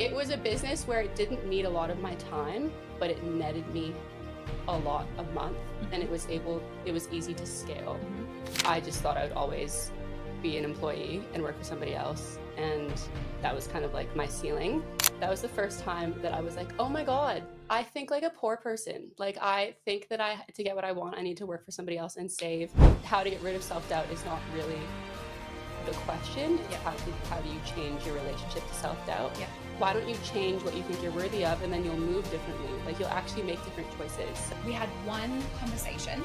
It was a business where it didn't need a lot of my time, but it netted me a lot a month, and it was easy to scale. I just thought I would always be an employee and work for somebody else, and that was kind of like my ceiling. That was the first time that I was like, oh my God, I think like a poor person. Like, I think that to get what I want, I need to work for somebody else and save. How to get rid of self-doubt is not really the question. It's how do you change your relationship to self-doubt? Why don't you change what you think you're worthy of, and then you'll move differently? Like, you'll actually make different choices. We had one conversation.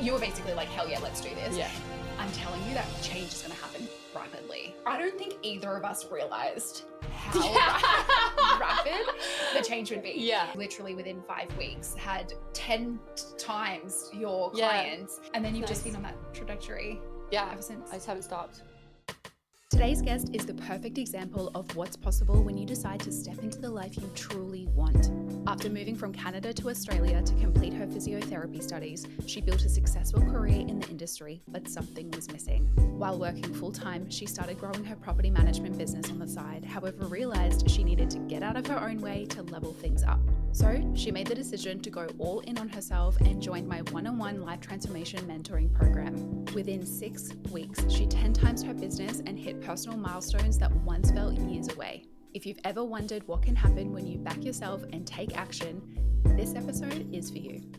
You were basically like, hell yeah, let's do this. Yeah. I'm telling you that change is going to happen rapidly. I don't think either of us realized how rapid the change would be. Yeah. Literally within 5 weeks, had 10 times your clients, and then you've just been on that trajectory ever since. I just haven't stopped. Today's guest is the perfect example of what's possible when you decide to step into the life you truly want. After moving from Canada to Australia to complete her physiotherapy studies, she built a successful career in the industry, but something was missing. While working full-time, she started growing her property management business on the side, however realized she needed to get out of her own way to level things up. So she made the decision to go all in on herself and joined my one-on-one life transformation mentoring program. Within 6 weeks, she 10 times her business and hit personal milestones that once felt years away. If you've ever wondered what can happen when you back yourself and take action, this episode is for you.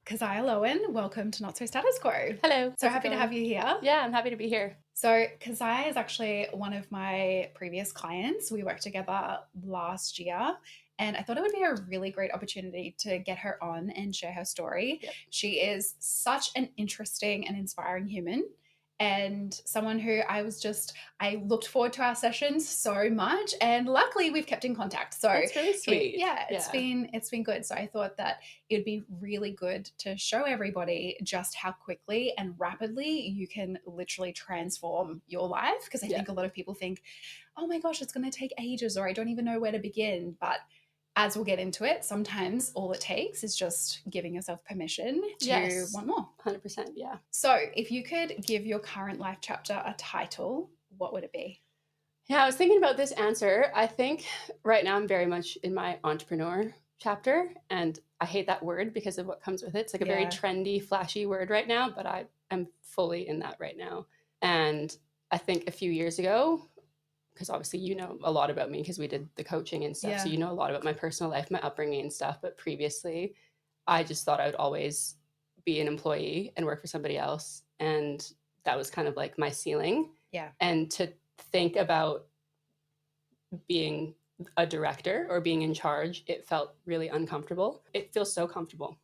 Keziah Loewen, welcome to Not So Status Quo. Hello. So happy to have you here. Yeah, I'm happy to be here. So Keziah is actually one of my previous clients. We worked together last year, and I thought it would be a really great opportunity to get her on and share her story. Yep. She is such an interesting and inspiring human, and someone who I looked forward to our sessions so much, and luckily we've kept in contact. So That's really sweet. It's been good. So I thought that it'd be really good to show everybody just how quickly and rapidly you can literally transform your life. Because I think a lot of people think, oh my gosh, it's going to take ages, or I don't even know where to begin. But as we'll get into it, sometimes all it takes is just giving yourself permission to want more. 100%, yeah. So if you could give your current life chapter a title, what would it be? Yeah, I was thinking about this answer. I think right now I'm very much in my entrepreneur chapter, and I hate that word because of what comes with it. It's like a very trendy, flashy word right now, but I am fully in that right now. And I think a few years ago, because obviously you know a lot about me because we did the coaching and stuff, so you know a lot about my personal life, my upbringing and stuff, but previously I just thought I would always be an employee and work for somebody else, and that was kind of like my ceiling. And to think about being a director or being in charge, it felt really uncomfortable. It feels so comfortable.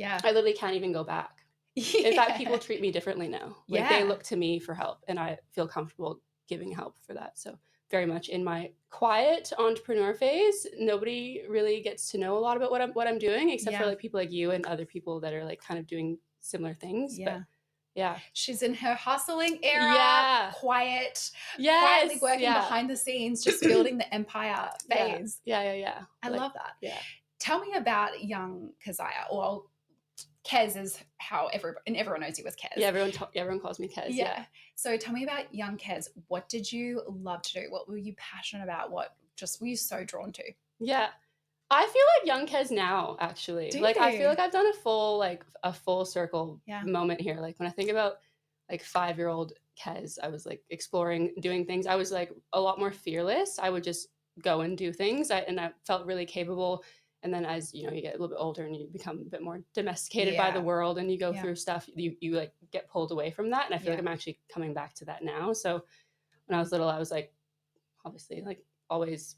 I literally can't even go back. In fact, people treat me differently now. Like, they look to me for help, and I feel comfortable giving help for that. So very much in my quiet entrepreneur phase. Nobody really gets to know a lot about what I'm doing, except for like people like you and other people that are like kind of doing similar things. But she's in her hustling era, quietly working behind the scenes, just building the empire phase. I love that. Tell me about young Keziah. Well, Kez is how everyone knows you as Kez. Everyone calls me Kez. So tell me about young Kez. What did you love to do? What were you passionate about? What just were you so drawn to? I feel like young Kez now, actually. I feel like I've done a full circle moment here. Like, when I think about like 5-year-old Kez, I was like exploring, doing things. I was like a lot more fearless. I would just go and do things, and I felt really capable. And then as you know, you get a little bit older and you become a bit more domesticated by the world, and you go through stuff, you like get pulled away from that. And I feel like I'm actually coming back to that now. So when I was little, I was like, obviously like always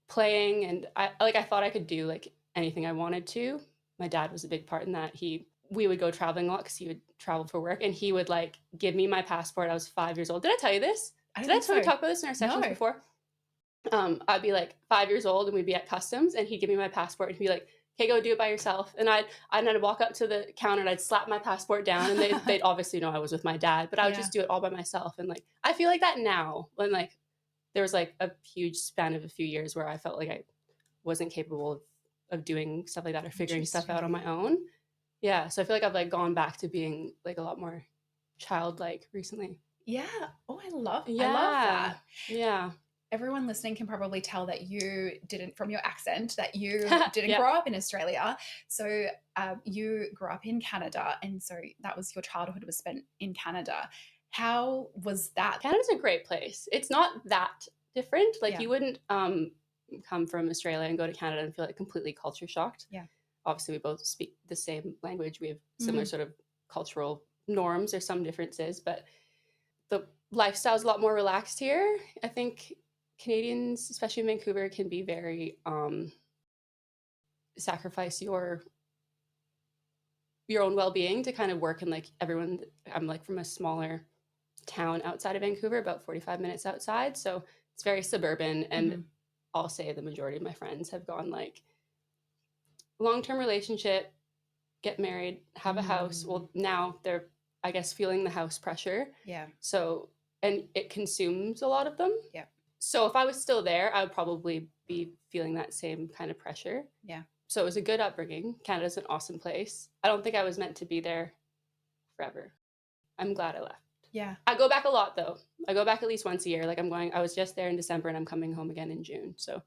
playing, and I thought I could do like anything I wanted to. My dad was a big part in that. We would go traveling a lot because he would travel for work, and he would like give me my passport. I was 5 years old. Did I tell you this? Did I talk about this in our sessions before? I'd be like 5 years old, and we'd be at customs, and he'd give me my passport and he'd be like, okay, go do it by yourself. And I'd walk up to the counter and I'd slap my passport down, and they'd obviously know I was with my dad, but I would just do it all by myself. And like, I feel like that now, when like there was like a huge span of a few years where I felt like I wasn't capable of doing stuff like that or figuring stuff out on my own. So I feel like I've like gone back to being like a lot more childlike recently. Oh, I love that. everyone listening can probably tell that you didn't, from your accent, that you didn't grow up in Australia. So you grew up in Canada, and so that was your childhood was spent in Canada. How was that? Canada's a great place. It's not that different. Like you wouldn't come from Australia and go to Canada and feel like completely culture shocked. Yeah. Obviously, we both speak the same language. We have similar sort of cultural norms. There's some differences, but the lifestyle's a lot more relaxed here. I think Canadians, especially in Vancouver, can be very sacrifice your own well-being to kind of work, and like everyone, I'm like from a smaller town outside of Vancouver, about 45 minutes outside, so it's very suburban, and I'll say the majority of my friends have gone like long-term relationship, get married, have a house. Well, now they're, I guess, feeling the house pressure. Yeah. So, and it consumes a lot of them. Yeah. So if I was still there, I would probably be feeling that same kind of pressure. Yeah. So it was a good upbringing. Canada's an awesome place. I don't think I was meant to be there forever. I'm glad I left. Yeah. I go back a lot though. I go back at least once a year. Like I was just there in December and I'm coming home again in June. So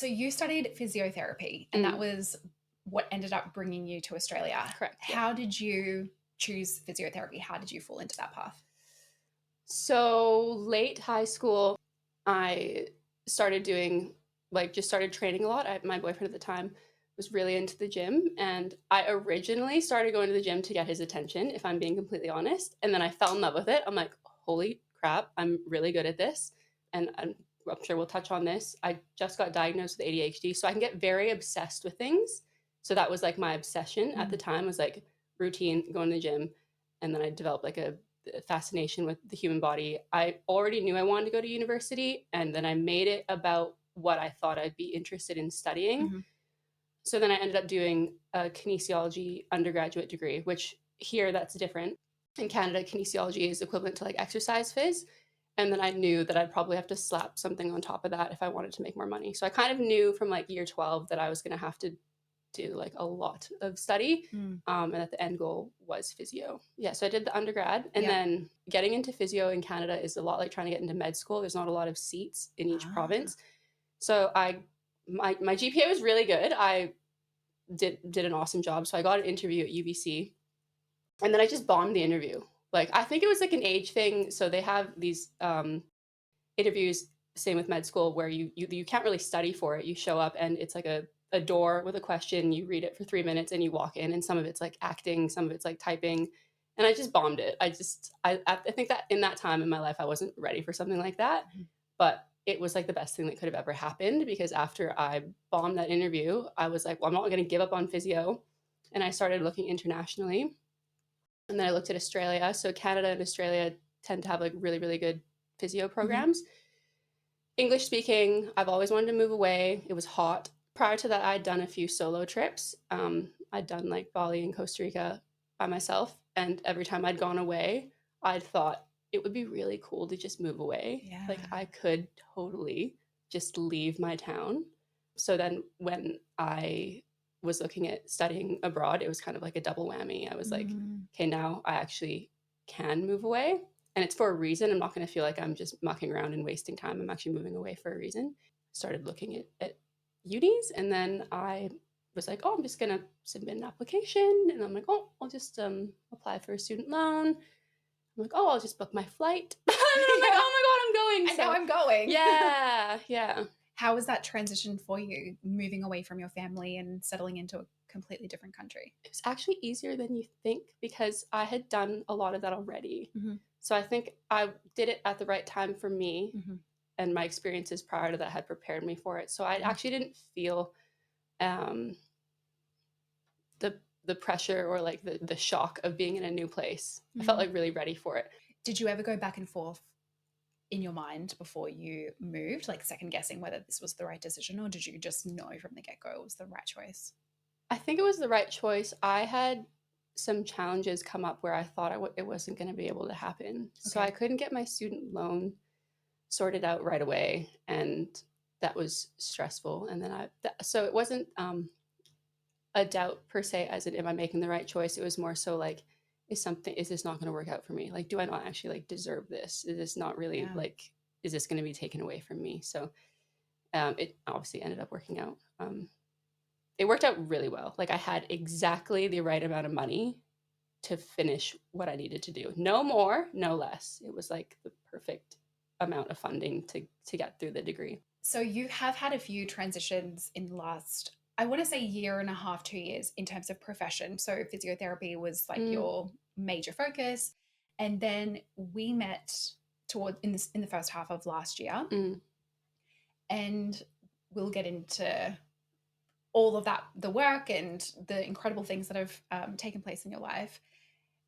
you studied physiotherapy, and that was what ended up bringing you to Australia. Correct. How did you choose physiotherapy? How did you fall into that path? So late high school, I started doing, like, just started training a lot. My boyfriend at the time was really into the gym, and I originally started going to the gym to get his attention, if I'm being completely honest. And then I fell in love with it. I'm like, holy crap, I'm really good at this. And I'm sure we'll touch on this. I just got diagnosed with ADHD, so I can get very obsessed with things. So that was like my obsession at the time, was like routine, going to the gym. And then I developed like a fascination with the human body. I already knew I wanted to go to university, and then I made it about what I thought I'd be interested in studying. So then I ended up doing a kinesiology undergraduate degree, which here that's different. In Canada, kinesiology is equivalent to like exercise phys. And then I knew that I'd probably have to slap something on top of that if I wanted to make more money. So I kind of knew from like year 12 that I was going to have to do like a lot of study, and that the end goal was physio. Yeah, so I did the undergrad, and then getting into physio in Canada is a lot like trying to get into med school. There's not a lot of seats in each province. So my GPA was really good. I did an awesome job. So I got an interview at UBC, and then I just bombed the interview. Like, I think it was like an age thing. So they have these interviews, same with med school, where you can't really study for it. You show up and it's like a door with a question, you read it for 3 minutes and you walk in, and some of it's like acting, some of it's like typing. And I just bombed it. I think that in that time in my life, I wasn't ready for something like that. But it was like the best thing that could have ever happened, because after I bombed that interview, I was like, well, I'm not going to give up on physio. And I started looking internationally. And then I looked at Australia. So Canada and Australia tend to have like really, really good physio programs. English speaking, I've always wanted to move away. It was hot. Prior to that, I'd done a few solo trips. I'd done like Bali and Costa Rica by myself. And every time I'd gone away, I'd thought it would be really cool to just move away. Yeah. Like I could totally just leave my town. So then when I was looking at studying abroad, it was kind of like a double whammy. I was like, okay, now I actually can move away. And it's for a reason. I'm not going to feel like I'm just mucking around and wasting time. I'm actually moving away for a reason. Started looking at unis, and then I was like, oh, I'm just going to submit an application. And I'm like, oh, I'll just apply for a student loan. I'm like, oh, I'll just book my flight. And I'm like, oh my God, I'm going. And now I'm going. Yeah, yeah. How was that transition for you, moving away from your family and settling into a completely different country? It was actually easier than you think, because I had done a lot of that already. So I think I did it at the right time for me, and my experiences prior to that had prepared me for it. So I actually didn't feel the pressure or like the shock of being in a new place. I felt like really ready for it. Did you ever go back and forth in your mind before you moved, like second guessing whether this was the right decision, or did you just know from the get-go it was the right choice? I think it was the right choice. I had some challenges come up where I thought it wasn't going to be able to happen. So I couldn't get my student loan sorted out right away, and that was stressful. And then so it wasn't a doubt per se as in, am I making the right choice? It was more so like, is this not going to work out for me? Like, do I not actually like deserve this? Is this not really like, is this going to be taken away from me? So it obviously ended up working out. It worked out really well. Like I had exactly the right amount of money to finish what I needed to do. No more, no less. It was like the perfect amount of funding to get through the degree. So you have had a few transitions in the last, I want to say, year and a half, 2 years in terms of profession. So physiotherapy was like your major focus. And then we met in the first half of last year. And we'll get into all of that, the work and the incredible things that have taken place in your life,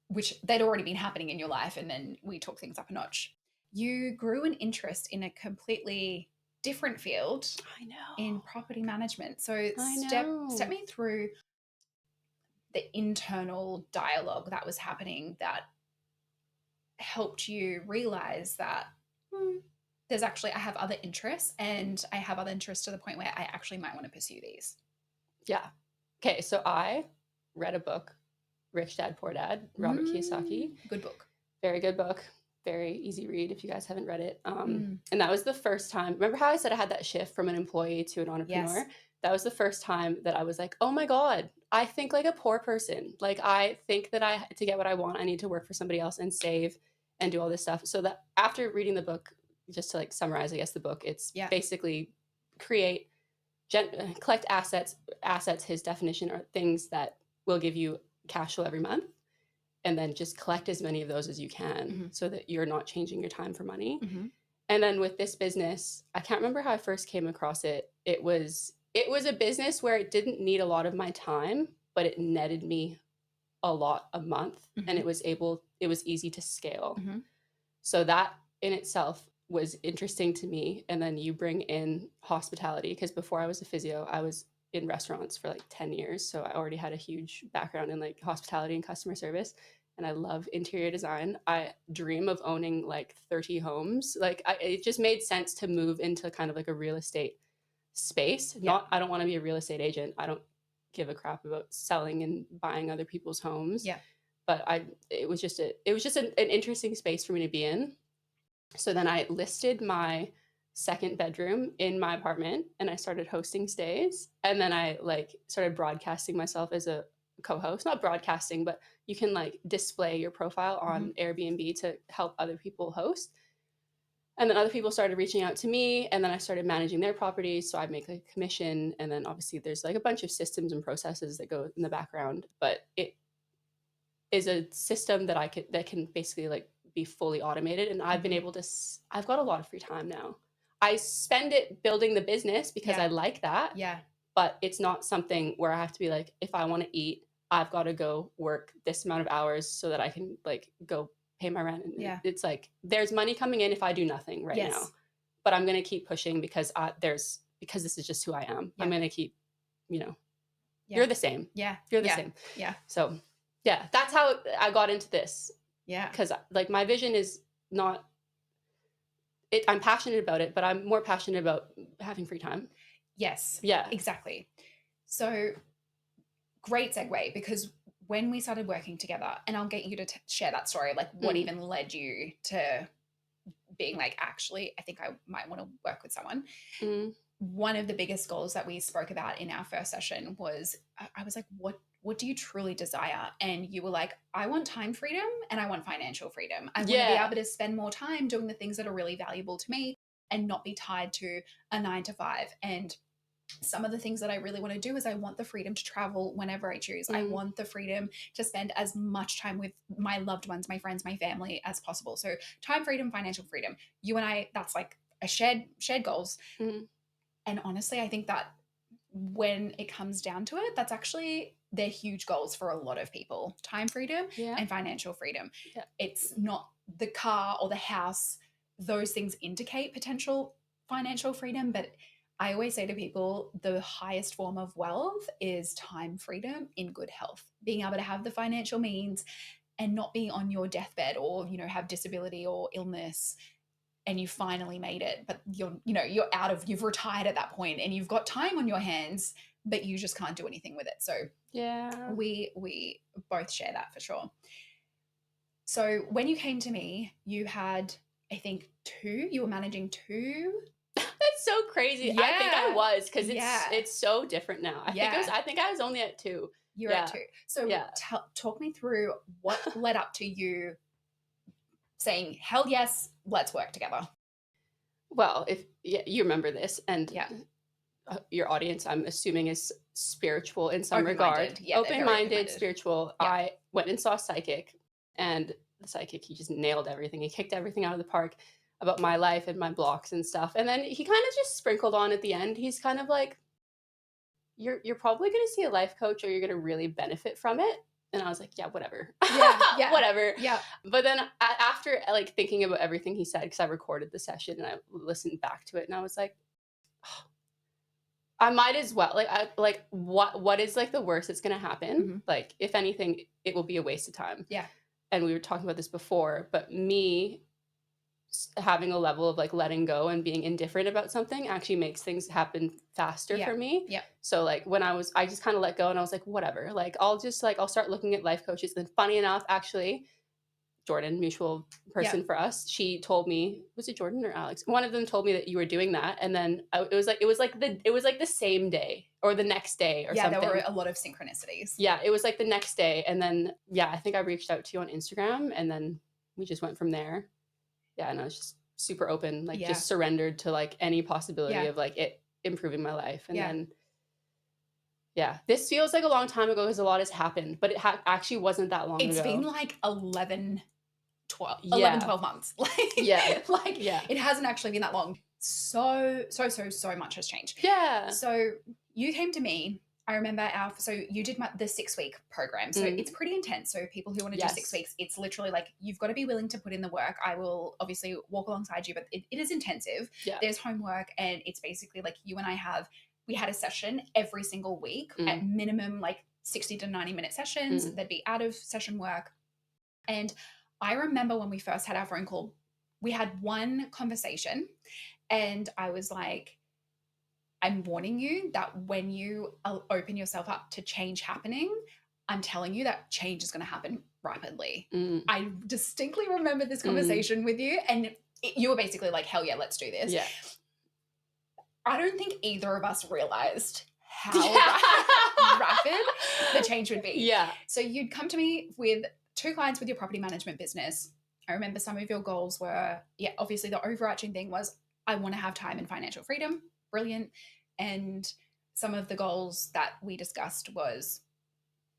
which they'd already been happening in your life. And then we took things up a notch. You grew an interest in a completely different field. I know. In property management. So step me through the internal dialogue that was happening that helped you realize that there's actually, I have other interests, and I have other interests to the point where I actually might want to pursue these. Yeah. Okay. So I read a book, Rich Dad, Poor Dad, Robert Kiyosaki. Good book. Very good book. Very easy read if you guys haven't read it. And that was the first time. Remember how I said I had that shift from an employee to an entrepreneur? Yes. That was the first time that I was like, oh my God, I think like a poor person. Like I think that to get what I want, I need to work for somebody else and save and do all this stuff. So that after reading the book, just to like summarize, I guess the book, it's basically collect assets. His definition are things that will give you cash flow every month. And then just collect as many of those as you can so that you're not changing your time for money. And then with this business, I can't remember how I first came across it. It was a business where it didn't need a lot of my time, but it netted me a lot a month, and it was easy to scale. So that in itself was interesting to me. And then you bring in hospitality, because before I was a physio, I was in restaurants for like 10 years. So I already had a huge background in like hospitality and customer service. And I love interior design. I dream of owning like 30 homes. Like it just made sense to move into kind of like a real estate space. I don't want to be a real estate agent. I don't give a crap about selling and buying other people's homes. Yeah. But it was just an interesting space for me to be in. So then I listed my second bedroom in my apartment, and I started hosting stays. And then I like started broadcasting myself as a co-host, not broadcasting, but you can like display your profile on Airbnb to help other people host. And then other people started reaching out to me, and then I started managing their properties. So I make like a commission. And then obviously there's like a bunch of systems and processes that go in the background, but it is a system that can basically like be fully automated. And I've been able to, I've got a lot of free time now. I spend it building the business because I like that. Yeah. But it's not something where I have to be like, if I want to eat, I've got to go work this amount of hours so that I can like go pay my rent. And it's like, there's money coming in if I do nothing right now, but I'm going to keep pushing because because this is just who I am. I'm going to keep, you're the same. Yeah. You're the same. Yeah. So yeah, that's how I got into this. Yeah. Because like my vision is not, I'm passionate about it, but I'm more passionate about having free time. Yes. Yeah. Exactly. So great segue, because when we started working together, and I'll get you to share that story, like what even led you to being like, actually, I think I might want to work with someone. One of the biggest goals that we spoke about in our first session was, I was like, what do you truly desire? And you were like, I want time freedom and I want financial freedom. I want to be able to spend more time doing the things that are really valuable to me and not be tied to a 9-to-5. And some of the things that I really want to do is I want the freedom to travel whenever I choose. I want the freedom to spend as much time with my loved ones, my friends, my family as possible. So time freedom, financial freedom. You and I, that's like a shared goals. And honestly, I think that when it comes down to it, that's actually, they're huge goals for a lot of people. Time freedom and financial freedom. Yeah. It's not the car or the house. Those things indicate potential financial freedom, but I always say to people, the highest form of wealth is time freedom in good health. Being able to have the financial means and not be on your deathbed or, have disability or illness, and you finally made it, but you've retired at that point and you've got time on your hands, but you just can't do anything with it. So yeah, we both share that for sure. So when you came to me, you had I think 2. You were managing 2. That's so crazy. Yeah. I think I was, because Yeah. it's so different now. I think I was only at 2. You're at 2. So talk me through what led up to you saying, hell yes, let's work together. Well, if you remember this, and your audience, I'm assuming, is spiritual in some regard. Yeah, open-minded, spiritual. Yeah. I went and saw a psychic, and the psychic, he just nailed everything. He kicked everything out of the park about my life and my blocks and stuff. And then he kind of just sprinkled on at the end. He's kind of like, you're probably going to see a life coach, or you're going to really benefit from it. And I was like, yeah, whatever. Yeah. Whatever. Yeah. But then after like thinking about everything he said, because I recorded the session and I listened back to it, and I was like, oh, I might as well. Like what is like the worst that's going to happen? Mm-hmm. Like, if anything, it will be a waste of time. Yeah. And we were talking about this before, but me having a level of like letting go and being indifferent about something actually makes things happen faster for me. Yeah. So like when I just kind of let go, and I was like, whatever, like I'll start looking at life coaches. And funny enough, actually, Jordan, mutual person for us, she told me, was it Jordan or Alex? One of them told me that you were doing that. And then it was like the same day or the next day or something. Yeah, there were a lot of synchronicities. Yeah, it was like the next day. And then, I think I reached out to you on Instagram, and then we just went from there. Yeah, and I was just super open, like just surrendered to like any possibility of like it improving my life. And then, this feels like a long time ago because a lot has happened, but it actually wasn't that long ago. It's been like 12 months. It hasn't actually been that long. So much has changed. Yeah. So you came to me. I remember so you did the 6-week program. So it's pretty intense. So people who want to do 6 weeks, it's literally like, you've got to be willing to put in the work. I will obviously walk alongside you, but it is intensive. Yeah. There's homework, and it's basically like you and we had a session every single week at minimum, like 60 to 90 minute sessions. There'd be out of session work. And I remember when we first had our phone call, we had one conversation, and I was like, I'm warning you that when you open yourself up to change happening, I'm telling you that change is going to happen rapidly. I distinctly remember this conversation with you, and you were basically like, hell yeah, let's do this. Yeah. I don't think either of us realized how rapid the change would be. Yeah. So you'd come to me with 2 clients with your property management business. I remember some of your goals were, obviously the overarching thing was, I want to have time and financial freedom. Brilliant. And some of the goals that we discussed was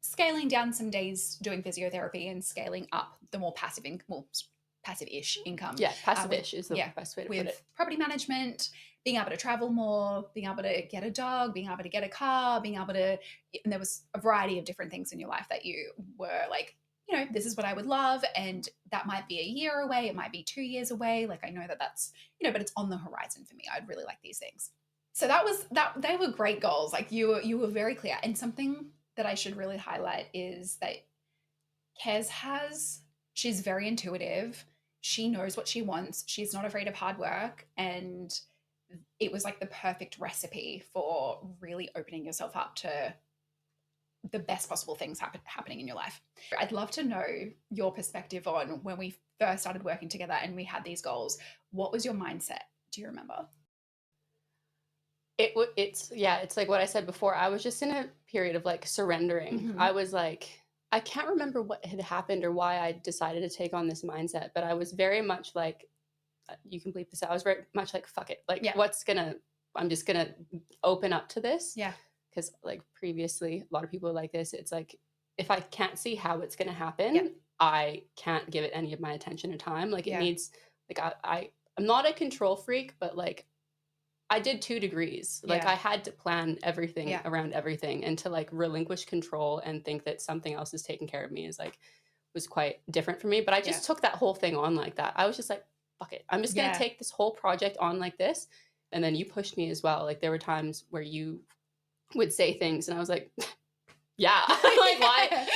scaling down some days doing physiotherapy and scaling up the more passive-ish income. Yeah, passive-ish is the best way to put it. With property management, being able to travel more, being able to get a dog, being able to get a car, and there was a variety of different things in your life that you were like, this is what I would love. And that might be a year away. It might be 2 years away. Like, I know that's, but it's on the horizon for me. I'd really like these things. So they were great goals. Like you were very clear. And something that I should really highlight is that she's very intuitive. She knows what she wants. She's not afraid of hard work. And it was like the perfect recipe for really opening yourself up to the best possible things happening in your life. I'd love to know your perspective on when we first started working together and we had these goals. What was your mindset? Do you remember? It's like what I said before. I was just in a period of like surrendering. I was like, I can't remember what had happened or why I decided to take on this mindset, but I was very much like, you can bleep this out. I was very much like, fuck it. Like, I'm just gonna open up to this. Yeah. Because like previously, a lot of people are like this. It's like, if I can't see how it's gonna happen, I can't give it any of my attention or time. Like it needs, like I'm not a control freak, but like I did 2 degrees. Like I had to plan everything around everything, and to like relinquish control and think that something else is taking care of me was quite different for me. But I just took that whole thing on like that. I was just like, fuck it. I'm just going to take this whole project on like this. And then you pushed me as well. Like there were times where you would say things and I was like, yeah, like why?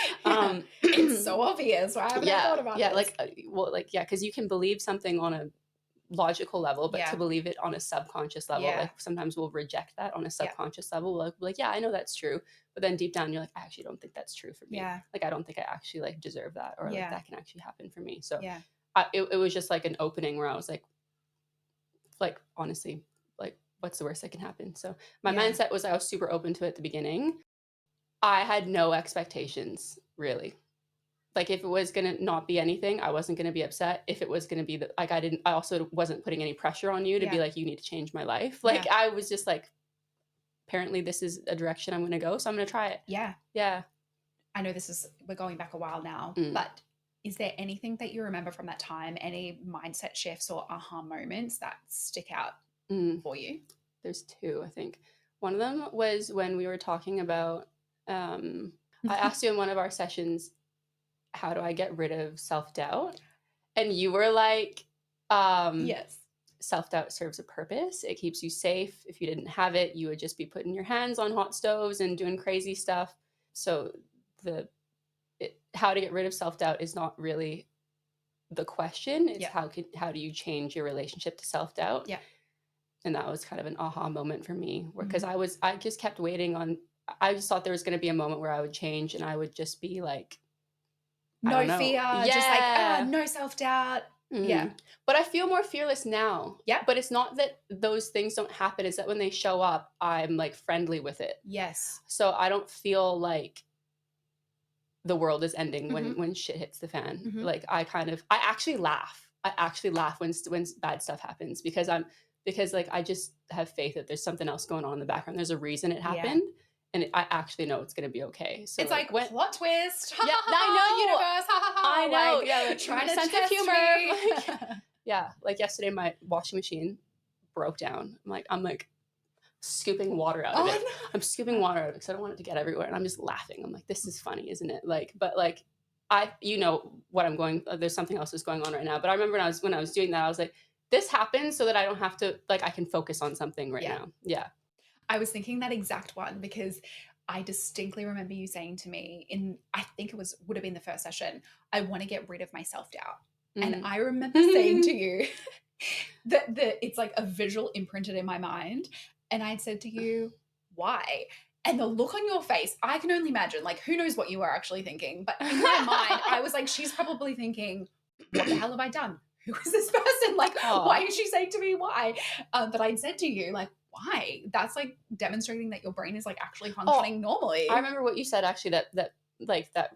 It's so obvious. Why haven't I thought about this? Because you can believe something on a logical level, but to believe it on a subconscious level, like sometimes we'll reject that on a subconscious level. We'll like, I know that's true, but then deep down you're like, I actually don't think that's true for me. Like I don't think I actually like deserve that, or like that can actually happen for me. So it was just like an opening where I was like, honestly, like, what's the worst that can happen? So my mindset was I was super open to it at the beginning. I had no expectations, really. Like, if it was gonna not be anything, I wasn't gonna be upset. If it was gonna be like, I also wasn't putting any pressure on you to be like, you need to change my life. Like, I was just like, apparently this is a direction I'm gonna go, so I'm gonna try it. Yeah. Yeah. I know we're going back a while now, but is there anything that you remember from that time, any mindset shifts or aha moments that stick out for you? There's two, I think. One of them was when we were talking about, I asked you in one of our sessions, how do I get rid of self-doubt? And you were like, Yes. self-doubt serves a purpose. It keeps you safe. If you didn't have it, you would just be putting your hands on hot stoves and doing crazy stuff. So how to get rid of self-doubt is not really the question. It's how do you change your relationship to self-doubt? Yeah. And that was kind of an aha moment for me, because I just kept waiting on. I just thought there was going to be a moment where I would change and I would just be like, no fear, just like, no self-doubt. Yeah. But I feel more fearless now. Yeah. But it's not that those things don't happen. It's that when they show up, I'm like friendly with it. Yes. So I don't feel like the world is ending when shit hits the fan. Like, I actually laugh. I actually laugh when bad stuff happens, because like, I just have faith that there's something else going on in the background. There's a reason it happened. And I actually know it's going to be okay. So it's like plot twist. Yeah, I know. Universe. I know. Like, yeah, trying to sense test of humor. me. Like, yeah, like yesterday, my washing machine broke down. I'm like scooping water out of it. No. I'm scooping water out of it because I don't want it to get everywhere, and I'm just laughing. I'm like, this is funny, isn't it? Like, but like, what I'm going. There's something else that's going on right now. But I remember when I was doing that, I was like, this happens so that I don't have to, like, I can focus on something right now. Yeah. I was thinking that exact one, because I distinctly remember you saying to me I think would have been the first session, I want to get rid of my self-doubt. And I remember saying to you that it's like a visual imprinted in my mind. And I'd said to you, why? And the look on your face, I can only imagine, like, who knows what you were actually thinking. But in my mind, I was like, she's probably thinking, what the hell have I done? Who is this person? Like, why is she saying to me why? But I'd said to you, like, why? That's like demonstrating that your brain is like actually functioning normally. I remember what you said, actually, that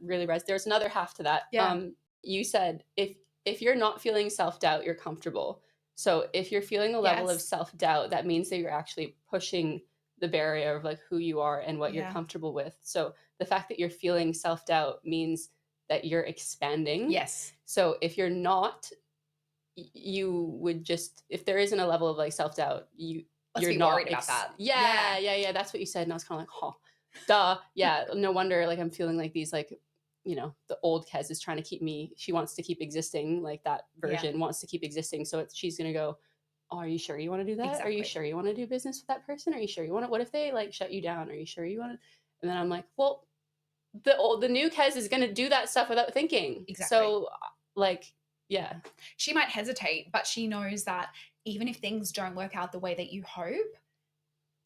really resonates. There's another half to that. You said, if you're not feeling self-doubt, you're comfortable. So if you're feeling a level of self-doubt, that means that you're actually pushing the barrier of like who you are and what you're comfortable with. So the fact that you're feeling self-doubt means that you're expanding. Yes. So if you're not, you would just, if there isn't a level of like self-doubt, you're not worried about that. Yeah. That's what you said. And I was kind of like, duh. Yeah. No wonder, like, I'm feeling like these, like, the old Kez is trying to keep me, she wants to keep existing. Like, that version wants to keep existing. So she's going to go, oh, are you sure you want to do that? Exactly. Are you sure you want to do business with that person? Are you sure you want to, what if they like shut you down? Are you sure you want to? And then I'm like, well, the new Kez is going to do that stuff without thinking. Exactly. So, like, yeah. She might hesitate, but she knows that even if things don't work out the way that you hope,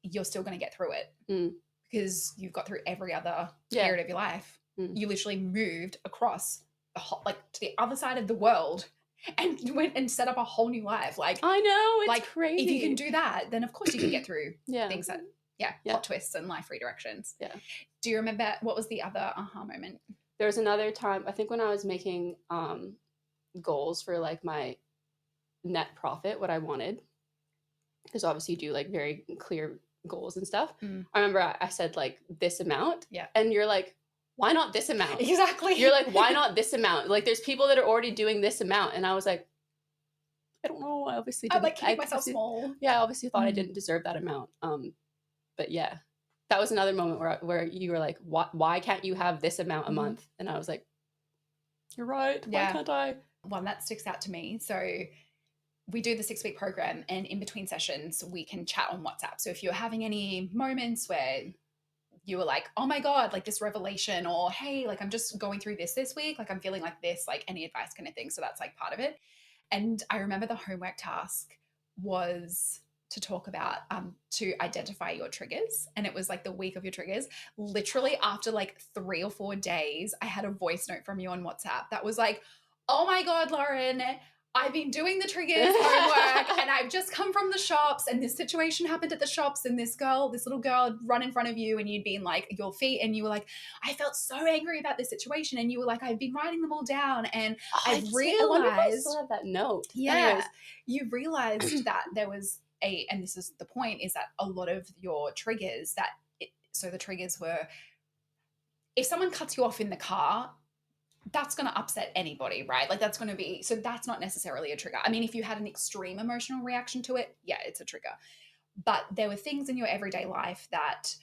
you're still going to get through it because you've got through every other period of your life. You literally moved across to the other side of the world and went and set up a whole new life. Like, I know, it's crazy. If you can do that, then of course you can get through things that, plot twists and life redirections. Yeah. Do you remember what was the other aha moment? There was another time, I think, when I was making goals for like my net profit, what I wanted, because obviously you do like very clear goals and stuff. I remember I said like this amount, and you're like, why not this amount? Exactly. You're like, why not this amount? Like, there's people that are already doing this amount, and I was like, I don't know. I obviously didn't. I like keep myself small. Yeah, I obviously thought I didn't deserve that amount. But yeah, that was another moment where you were like, why can't you have this amount a month? And I was like, you're right. Why can't I? One that sticks out to me. So we do the 6-week program, and in between sessions, we can chat on WhatsApp. So if you're having any moments where you were like, oh my God, like this revelation, or hey, like I'm just going through this week, like I'm feeling like this, like any advice kind of thing. So that's like part of it. And I remember the homework task was to talk about, to identify your triggers. And it was like the week of your triggers. Literally after like 3 or 4 days, I had a voice note from you on WhatsApp that was like, Oh my God, Lauren. I've been doing the triggers homework and I've just come from the shops and this situation happened at the shops and this little girl run in front of you and you'd been like your feet and you were like, I felt so angry about this situation and you were like, I've been writing them all down and I've realized. I wonder if I still have that note. Yeah. Anyways. You realized that there was and this is the point, is that a lot of your triggers so the triggers were, if someone cuts you off in the car, that's going to upset anybody, right? Like that's going to be, so that's not necessarily a trigger. I mean, if you had an extreme emotional reaction to it, yeah, it's a trigger. But there were things in your everyday life that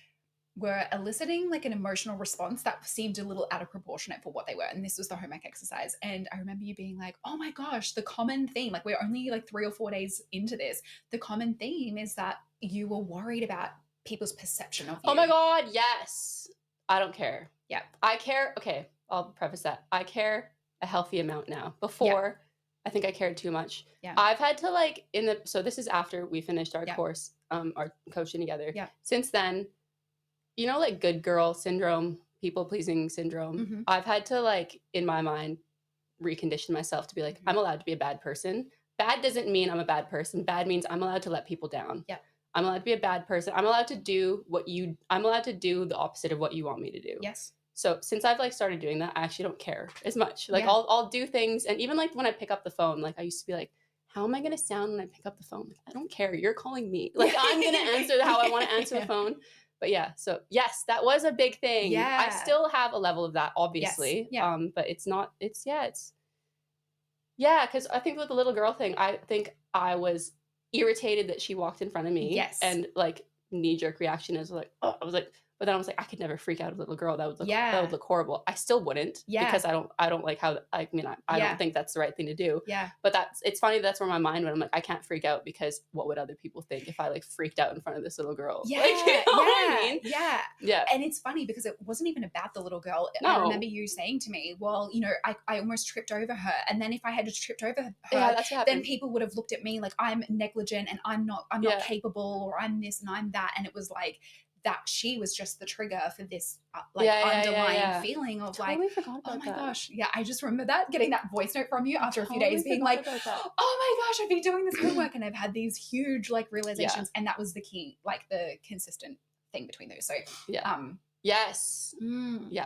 were eliciting like an emotional response that seemed a little out of proportionate for what they were. And this was the homework exercise. And I remember you being like, oh my gosh, the common theme, like we're only like 3 or 4 days into this. The common theme is that you were worried about people's perception of you. Oh my God, yes. I don't care. Yeah. I care. Okay, I'll preface that. I care a healthy amount now. Before, I think I cared too much. Yeah. I've had to like so this is after we finished our course, our coaching together. Yeah. Since then, you know, like good girl syndrome, people pleasing syndrome. Mm-hmm. I've had to like, in my mind, recondition myself to be like, I'm allowed to be a bad person. Bad doesn't mean I'm a bad person. Bad means I'm allowed to let people down. Yeah. I'm allowed to be a bad person. I'm allowed to do I'm allowed to do the opposite of what you want me to do. Yes. So since I've like started doing that, I actually don't care as much. Like I'll do things. And even like when I pick up the phone, like I used to be like, how am I going to sound when I pick up the phone? Like, I don't care. You're calling me. Like I'm going to answer how I want to answer the phone. But yeah, so yes, that was a big thing. Yeah. I still have a level of that, obviously. Yes. Yeah. But because I think with the little girl thing, I think I was irritated that she walked in front of me. Yes. And like knee-jerk reaction is like, oh, I was like, but then I was like, I could never freak out a little girl. That would look horrible. I still wouldn't. Yeah. Because I don't like how, I mean, I don't think that's the right thing to do. Yeah. But it's funny, that's where my mind went. I'm like, I can't freak out because what would other people think if I like freaked out in front of this little girl? Yeah. Like, you know what I mean? Yeah. Yeah. And it's funny because it wasn't even about the little girl. No. I remember you saying to me, well, you know, I almost tripped over her. And then if I had just tripped over her, that's what then people would have looked at me like I'm negligent and I'm not capable, or I'm this and I'm that. And it was like, that she was just the trigger for this underlying feeling of totally like, forgot about oh my that. gosh. Yeah, I just remember that, getting that voice note from you after a few days being like, oh my gosh, I've been doing this homework and I've had these huge like realizations. And that was the key, like the consistent thing between those. So yes. Yeah.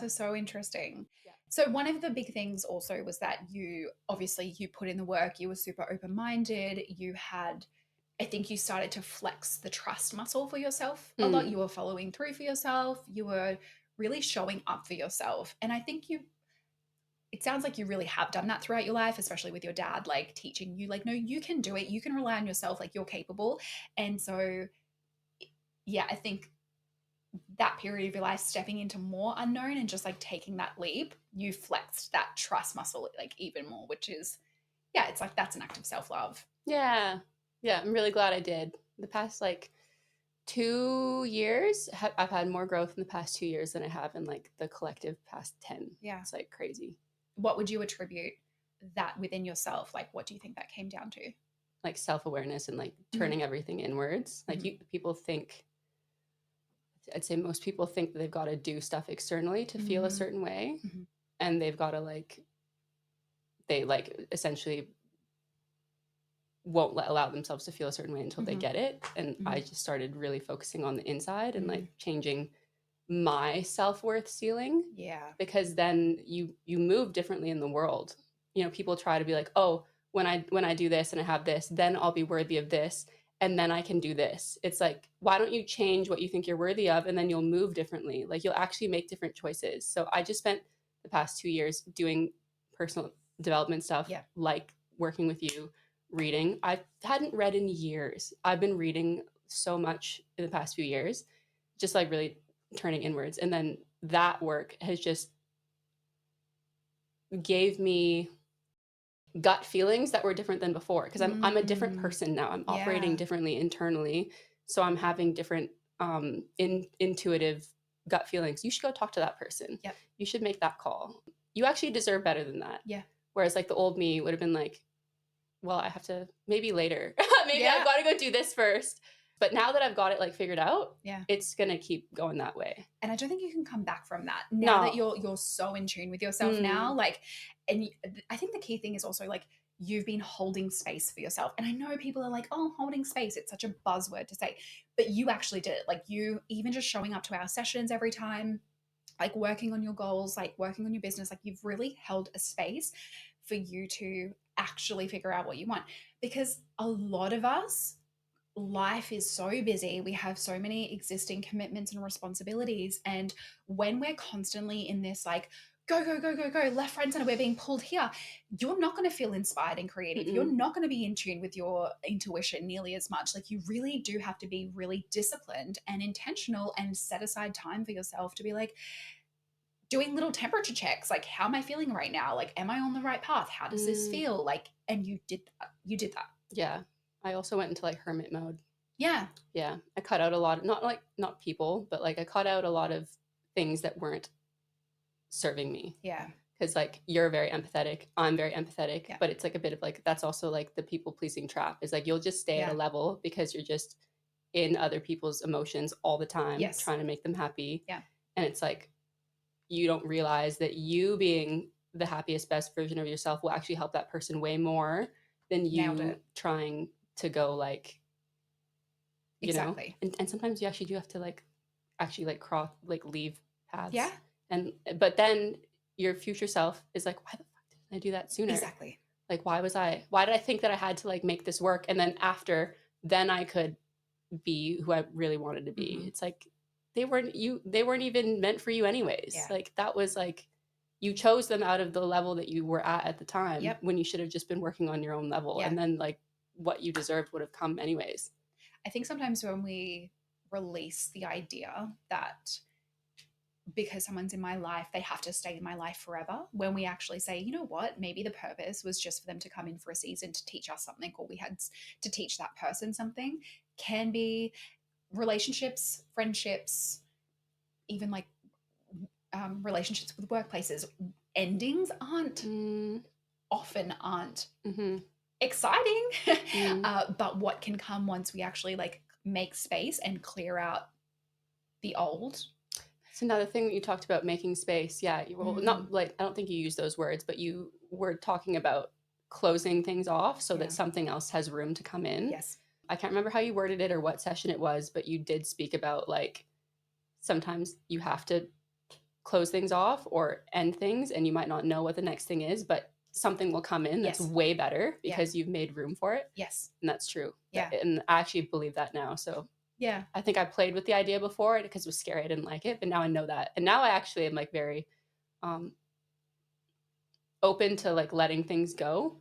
So interesting. Yeah. So one of the big things also was that you put in the work, you were super open-minded, I think you started to flex the trust muscle for yourself a lot. You were following through for yourself. You were really showing up for yourself. And I think it sounds like you really have done that throughout your life, especially with your dad, like teaching you like, no, you can do it. You can rely on yourself. Like you're capable. And so, yeah, I think that period of your life, stepping into more unknown and just like taking that leap, you flexed that trust muscle like even more, which is, yeah, it's like, that's an act of self-love. Yeah. Yeah, I'm really glad I did. The past like 2 years, I've had more growth in the past 2 years than I have in like the collective past 10. Yeah. It's like crazy. What would you attribute that within yourself? Like, what do you think that came down to? Like self-awareness and like turning everything inwards. Like people think, I'd say most people think that they've got to do stuff externally to feel a certain way. And they've got to they essentially won't allow themselves to feel a certain way until they get it. And I just started really focusing on the inside and like changing my self-worth ceiling. Yeah. Because then you move differently in the world. You know, people try to be like, oh, when I do this and I have this, then I'll be worthy of this. And then I can do this. It's like, why don't you change what you think you're worthy of? And then you'll move differently. Like you'll actually make different choices. So I just spent the past 2 years doing personal development stuff, like working with you, reading. I hadn't read in years. I've been reading so much in the past few years, just like really turning inwards. And then that work has just gave me gut feelings that were different than before, because I'm a different person now. I'm operating differently internally. So I'm having different intuitive gut feelings. You should go talk to that person. Yep. You should make that call. You actually deserve better than that. Yeah. Whereas like the old me would have been like, well, I have to, maybe later. Maybe I've got to go do this first. But now that I've got it like figured out, it's gonna keep going that way. And I don't think you can come back from that now that you're so in tune with yourself now. Like, and I think the key thing is also like you've been holding space for yourself. And I know people are like, oh, holding space, it's such a buzzword to say, but you actually did it. Like you even just showing up to our sessions every time, like working on your goals, like working on your business, like you've really held a space for you to actually figure out what you want. Because a lot of us, life is so busy. We have so many existing commitments and responsibilities. And when we're constantly in this like, go, go, go, go, go, left, right, center, we're being pulled here, you're not going to feel inspired and creative. You're not going to be in tune with your intuition nearly as much. Like you really do have to be really disciplined and intentional and set aside time for yourself to be like, doing little temperature checks, like how am I feeling right now? Like, am I on the right path? How does this feel? Like, and you did that. You did that. Yeah. I also went into like hermit mode. Yeah. Yeah. I cut out a lot of, not people, but like I cut out a lot of things that weren't serving me. Yeah. Because like you're very empathetic, I'm very empathetic, but it's like a bit of like, that's also like the people pleasing trap is like, you'll just stay at a level because you're just in other people's emotions all the time, trying to make them happy. Yeah. And it's like, you don't realize that you being the happiest, best version of yourself will actually help that person way more than you trying to go like, you know, and sometimes you actually do have to like, actually like cross, like leave paths. Yeah. But then your future self is like, why the fuck didn't I do that sooner? Exactly. Like, why did I think that I had to like make this work? And then then I could be who I really wanted to be. It's like, they weren't even meant for you anyways. Like that was like, you chose them out of the level that you were at the time when you should have just been working on your own level. And then like what you deserved would have come anyways. I think sometimes when we release the idea that because someone's in my life, they have to stay in my life forever, when we actually say, you know what, maybe the purpose was just for them to come in for a season to teach us something, or we had to teach that person something, can be relationships, friendships, even like relationships with workplaces. Endings often aren't exciting, but what can come once we actually like make space and clear out the old. It's another thing that you talked about, making space. Yeah, well, not like, I don't think you used those words, but you were talking about closing things off so that something else has room to come in. Yes. I can't remember how you worded it or what session it was, but you did speak about like sometimes you have to close things off or end things, and you might not know what the next thing is, but something will come in that's way better because you've made room for it. Yes. And that's true. Yeah. And I actually believe that now. So yeah, I think I played with the idea before because it was scary. I didn't like it, but now I know that. And now I actually am like very open to like letting things go.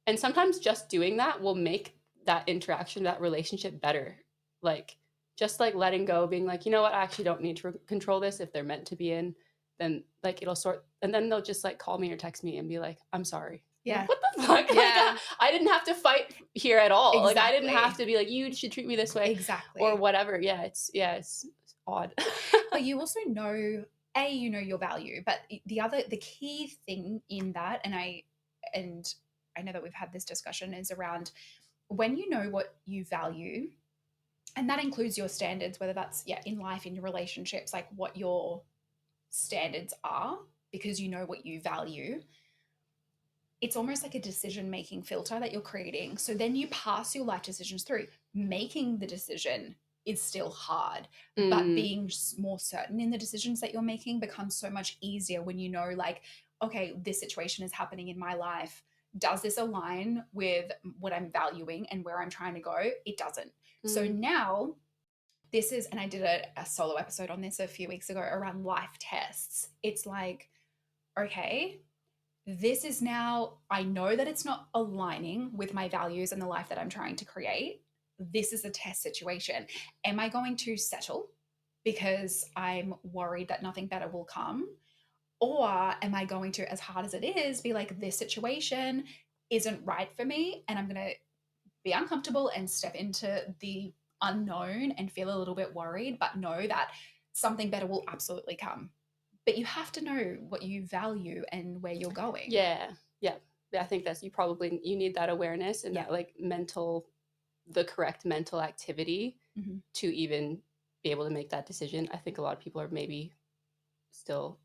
And sometimes just doing that will make that interaction, that relationship better. Like just like letting go, being like, you know what, I actually don't need to control this. If they're meant to be in, then like it'll sort, and then they'll just like call me or text me and be like, I'm sorry. Yeah. Like, what the fuck? Yeah. Like, I didn't have to fight here at all. Exactly. Like I didn't have to be like, you should treat me this way. Exactly. Or whatever. Yeah, it's odd. But you also know, you know your value, but the key thing in that, and I know that we've had this discussion, is around when you know what you value, and that includes your standards, whether that's in life, in your relationships, like what your standards are, because you know what you value. It's almost like a decision-making filter that you're creating. So then you pass your life decisions through. Making the decision is still hard, but being more certain in the decisions that you're making becomes so much easier when you know, like, okay, this situation is happening in my life. Does this align with what I'm valuing and where I'm trying to go? It doesn't. So now this is, and I did a solo episode on this a few weeks ago around life tests. It's like, okay, this is now, I know that it's not aligning with my values and the life that I'm trying to create. This is a test situation. Am I going to settle because I'm worried that nothing better will come? Or am I going to, as hard as it is, be like, this situation isn't right for me, and I'm going to be uncomfortable and step into the unknown and feel a little bit worried, but know that something better will absolutely come. But you have to know what you value and where you're going. Yeah. I think that's, you need that awareness and that like the correct mental activity to even be able to make that decision. I think a lot of people are maybe still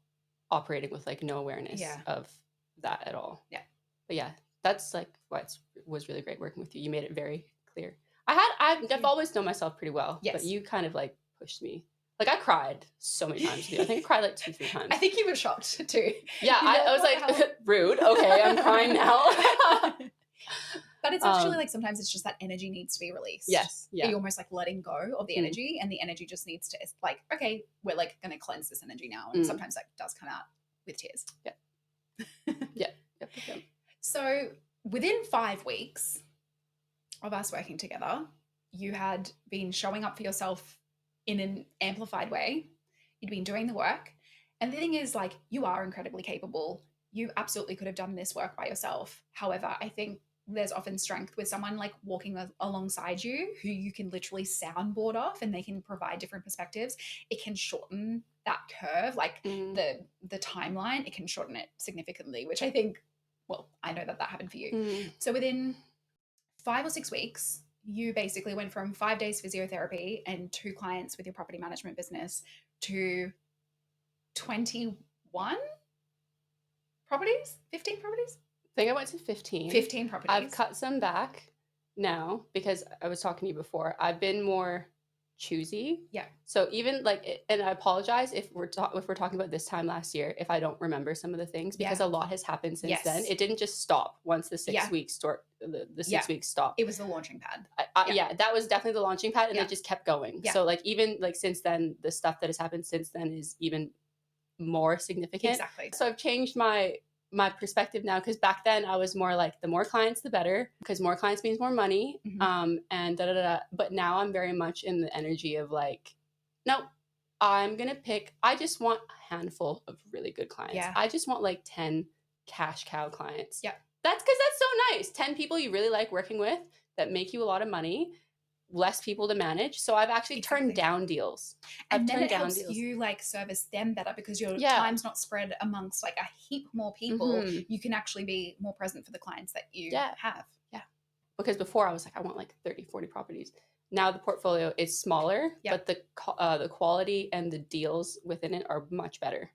operating with like no awareness of that at all. Yeah. But yeah, that's like what was really great working with you. You made it very clear. I've always known myself pretty well, but you kind of like pushed me. Like I cried so many times with you. I think I cried like 2-3 times. I think you were shocked too. Yeah, I was like, rude. Okay, I'm crying now. But it's actually like sometimes it's just that energy needs to be released. Yes. Yeah. You're almost like letting go of the energy, and the energy just needs to, it's like, okay, we're like going to cleanse this energy now. And sometimes that does come out with tears. Yeah. Yep. So within 5 weeks of us working together, you had been showing up for yourself in an amplified way. You'd been doing the work. And the thing is, like, you are incredibly capable. You absolutely could have done this work by yourself. However, I think there's often strength with someone like walking alongside you who you can literally soundboard off, and they can provide different perspectives. It can shorten that curve, like the timeline, it can shorten it significantly, which I think, well, I know that happened for you. So within 5 or 6 weeks, you basically went from 5 days physiotherapy and 2 clients with your property management business to 21 properties, 15 properties? I think I went to 15. 15 properties. I've cut some back now because I was talking to you before. I've been more choosy. Yeah. So even like, and I apologize if we're talking about this time last year, if I don't remember some of the things, because a lot has happened since then. It didn't just stop once the 6 weeks the 6 weeks stopped. It was the launching pad. That was definitely the launching pad, and it just kept going. So like even like since then, the stuff that has happened since then is even more significant. Exactly. So I've changed my perspective now, because back then I was more like the more clients the better, because more clients means more money, and but now I'm very much in the energy of like, no, I just want a handful of really good clients. I just want like 10 cash cow clients. That's because that's so nice. 10 people you really like working with that make you a lot of money, less people to manage. So I've actually turned down deals. And then it helps you like service them better, because your time's not spread amongst like a heap more people. You can actually be more present for the clients that you have. Yeah. Because before I was like, I want like 30, 40 properties. Now the portfolio is smaller, but the quality and the deals within it are much better.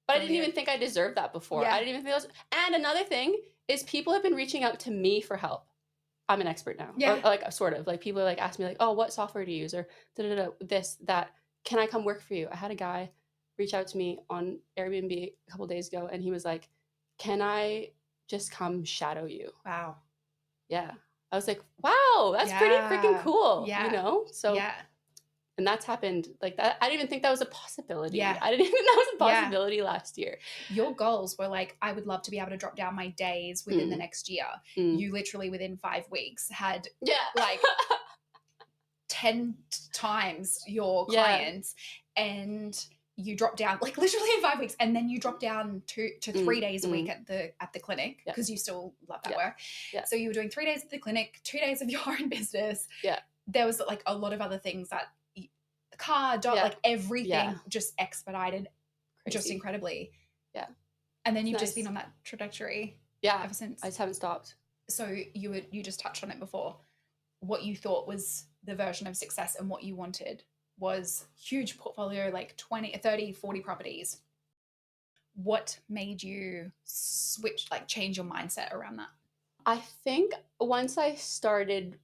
But I didn't even think I deserved that before. I didn't even think and another thing is people have been reaching out to me for help. I'm an expert now. Or like sort of like people are like ask me like, oh, what software do you use, or this, that, can I come work for you? I had a guy reach out to me on Airbnb a couple days ago, and he was like, can I just come shadow you? Wow. Yeah. I was like, wow, that's pretty freaking cool. You know? So and that's happened like that. I didn't even think that was a possibility. I didn't even think that was a possibility last year. Your goals were like, I would love to be able to drop down my days within the next year. You literally within 5 weeks had like 10 times your clients, and you dropped down like literally in 5 weeks, and then you dropped down to 3 days a week at the clinic, because you still love that work. So you were doing 3 days at the clinic, 2 days of your own business. There was like a lot of other things that car, dog, like everything just expedited just incredibly. And then you've just been on that trajectory ever since. I just haven't stopped. So you just touched on it before. What you thought was the version of success and what you wanted was huge portfolio, like 20, 30, 40 properties. What made you switch, like change your mindset around that? I think once I started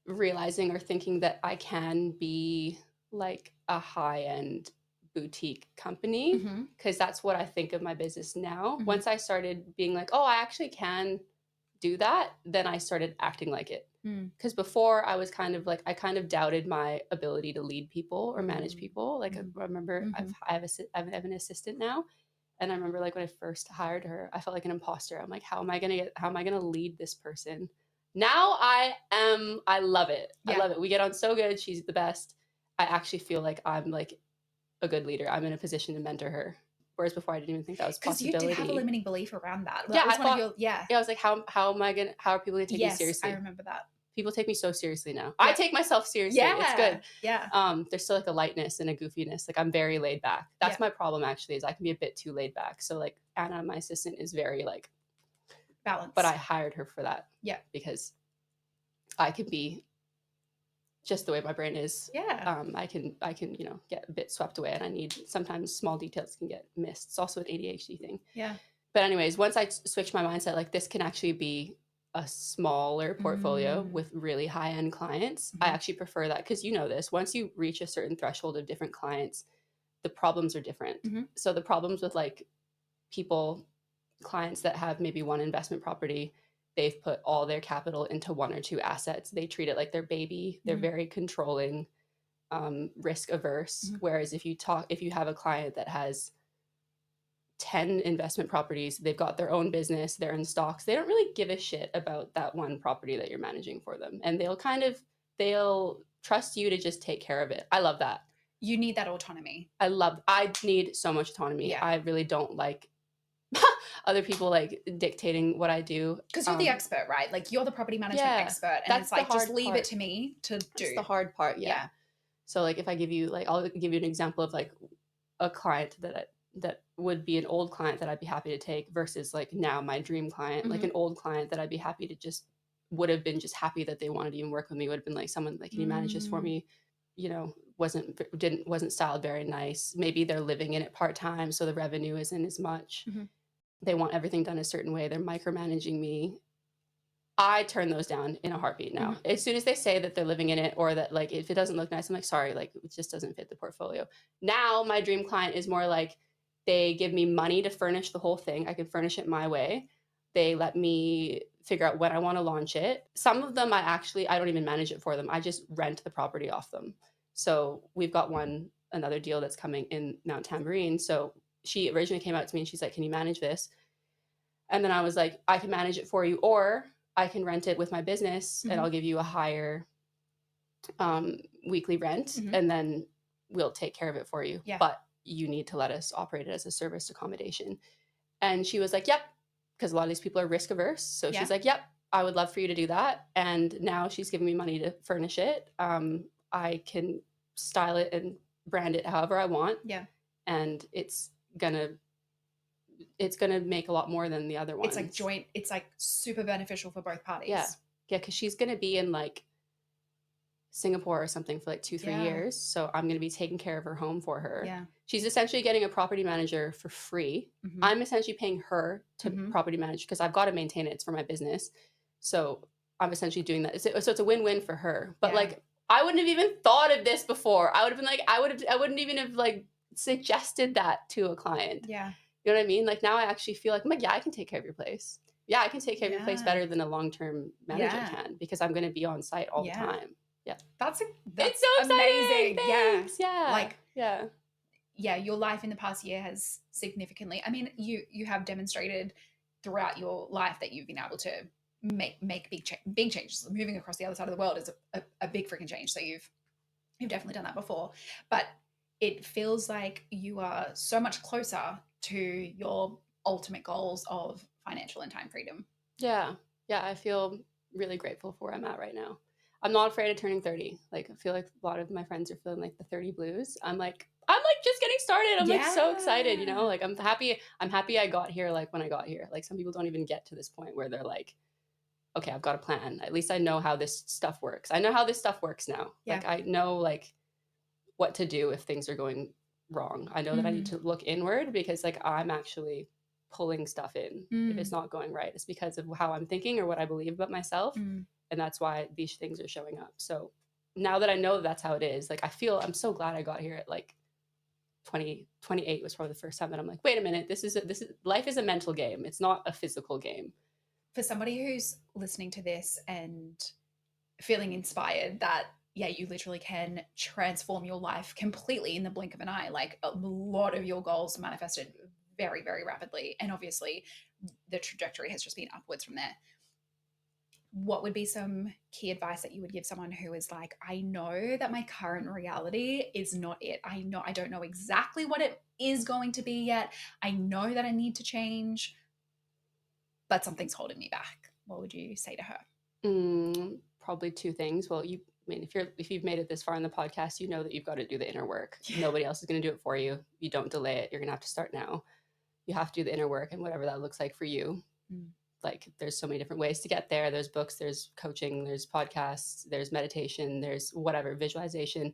realizing or thinking that I can be like a high-end boutique company, because that's what I think of my business now. Once I started being like, oh, I actually can do that, then I started acting like it. Because before I was kind of like, I kind of doubted my ability to lead people or manage people. Like I remember I have an assistant now, and I remember like when I first hired her, I felt like an imposter. I'm like, how am I gonna lead this person? Now I love it. I love it. We get on so good. She's the best. I actually feel like I'm like a good leader. I'm in a position to mentor her. Whereas before I didn't even think that was a possibility. Because you did have a limiting belief around that. I was like, how are people gonna take me seriously? I remember that. People take me so seriously now. I take myself seriously. It's good. There's still like a lightness and a goofiness. Like I'm very laid back. That's my problem actually, is I can be a bit too laid back. So like Anna, my assistant, is very like balanced. But I hired her for that. Because I could be just the way my brain is. Yeah. I can, you know, get a bit swept away, and I need, sometimes small details can get missed. It's also an ADHD thing. Yeah. But anyways, once I switched my mindset, like this can actually be a smaller portfolio with really high-end clients. I actually prefer that, because you know this, once you reach a certain threshold of different clients, the problems are different. So the problems with like clients that have maybe one investment property, they've put all their capital into one or two assets. They treat it like their baby. They're very controlling, risk averse. Whereas if you have a client that has 10 investment properties, they've got their own business, they're in stocks, they don't really give a shit about that one property that you're managing for them. And they'll trust you to just take care of it. I love that. You need that autonomy. I need so much autonomy. Yeah. I really don't like other people like dictating what I do. Because you're the expert, right? Like you're the property management expert. And it's like, just leave it to me to do. That's the hard part. Yeah. So like if I give you, like, I'll give you an example of like a client that would be an old client that I'd be happy to take versus like now my dream client, like an old client that I'd be happy to would have been just happy that they wanted to even work with me, would have been like, someone like, can you manage this for me? You know, wasn't styled very nice. Maybe they're living in it part-time, so the revenue isn't as much. They want everything done a certain way. They're micromanaging me. I turn those down in a heartbeat now. As soon as they say that they're living in it, or that like if it doesn't look nice, I'm like, sorry, like it just doesn't fit the portfolio. Now my dream client is more like, they give me money to furnish the whole thing. I can furnish it my way. They let me figure out when I want to launch it. Some of them I don't even manage it for them. I just rent the property off them. So we've got another deal that's coming in Mount Tambourine. So she originally came out to me and she's like, can you manage this? And then I was like, I can manage it for you, or I can rent it with my business and I'll give you a higher weekly rent, and then we'll take care of it for you. Yeah. But you need to let us operate it as a serviced accommodation. And she was like, yep, because a lot of these people are risk averse. So she's like, yep, I would love for you to do that. And now she's giving me money to furnish it. I can style it and brand it however I want. Yeah. And it's gonna make a lot more than the other ones. It's like super beneficial for both parties. Yeah. Yeah, because she's gonna be in like Singapore or something for like 2-3 years. So I'm going to be taking care of her home for her. Yeah. She's essentially getting a property manager for free. I'm essentially paying her to property manage, because I've got to maintain it. It's for my business. So I'm essentially doing that. So it's a win-win for her. But like, I wouldn't have even thought of this before. I would have been like, I wouldn't even have like suggested that to a client. Yeah. You know what I mean? Like now I actually feel like, I'm like, yeah, I can take care of your place. Yeah, I can take care of your place better than a long-term manager can, because I'm going to be on site all the time. Yeah. That's it's so amazing. Thanks. Yeah. Like, yeah, your life in the past year has significantly, I mean, you have demonstrated throughout your life that you've been able to make big changes. Moving across the other side of the world is a big freaking change. So you've definitely done that before, but it feels like you are so much closer to your ultimate goals of financial and time freedom. Yeah. Yeah. I feel really grateful for where I'm at right now. I'm not afraid of turning 30. Like, I feel like a lot of my friends are feeling like the 30 blues. I'm like just getting started. I'm like so excited, you know, like I'm happy I got here. Like when I got here, like some people don't even get to this point where they're like, okay, I've got a plan. At least I know how this stuff works. I know how this stuff works now. Yeah. Like I know like what to do if things are going wrong. I know that I need to look inward, because like I'm actually pulling stuff in. If it's not going right, it's because of how I'm thinking or what I believe about myself. And that's why these things are showing up. So now that I know that's how it is, like I'm so glad I got here at like 28 was probably the first time that I'm like, wait a minute, this is life is a mental game. It's not a physical game. For somebody who's listening to this and feeling inspired that, yeah, you literally can transform your life completely in the blink of an eye. Like a lot of your goals manifested very, very rapidly. And obviously the trajectory has just been upwards from there. What would be some key advice that you would give someone who is like, I know that my current reality is not it. I don't know exactly what it is going to be yet. I know that I need to change, but something's holding me back. What would you say to her? Probably two things. Well, if you've made it this far in the podcast, you know that you've got to do the inner work. Nobody else is going to do it for you. You don't delay it. You're going to have to start now. You have to do the inner work, and whatever that looks like for you. like there's so many different ways to get there. There's books, there's coaching, there's podcasts, there's meditation, there's whatever, visualization.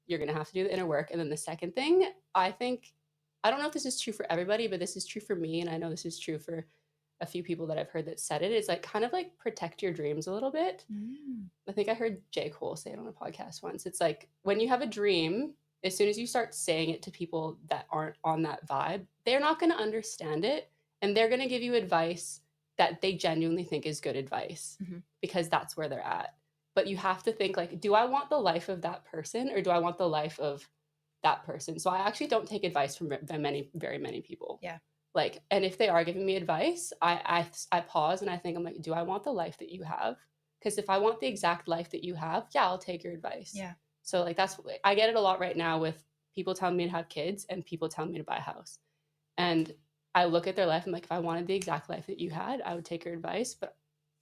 You're going to have to do the inner work. And then the second thing, I think, I don't know if this is true for everybody, but this is true for me. And I know this is true for a few people that I've heard that said it, is like kind of like protect your dreams a little bit. I think I heard J. Cole say it on a podcast once. It's like when you have a dream, as soon as you start saying it to people that aren't on that vibe, they're not going to understand it. And they're going to give you advice that they genuinely think is good advice because that's where they're at. But you have to think like, do I want the life of that person or do I want the life of that person? So I actually don't take advice from very many people. Yeah. Like, and if they are giving me advice, I pause and I think, I'm like, do I want the life that you have? Because if I want the exact life that you have, yeah, I'll take your advice. Yeah. So like I get it a lot right now with people telling me to have kids and people telling me to buy a house. And I look at their life, I'm like, if I wanted the exact life that you had, I would take your advice.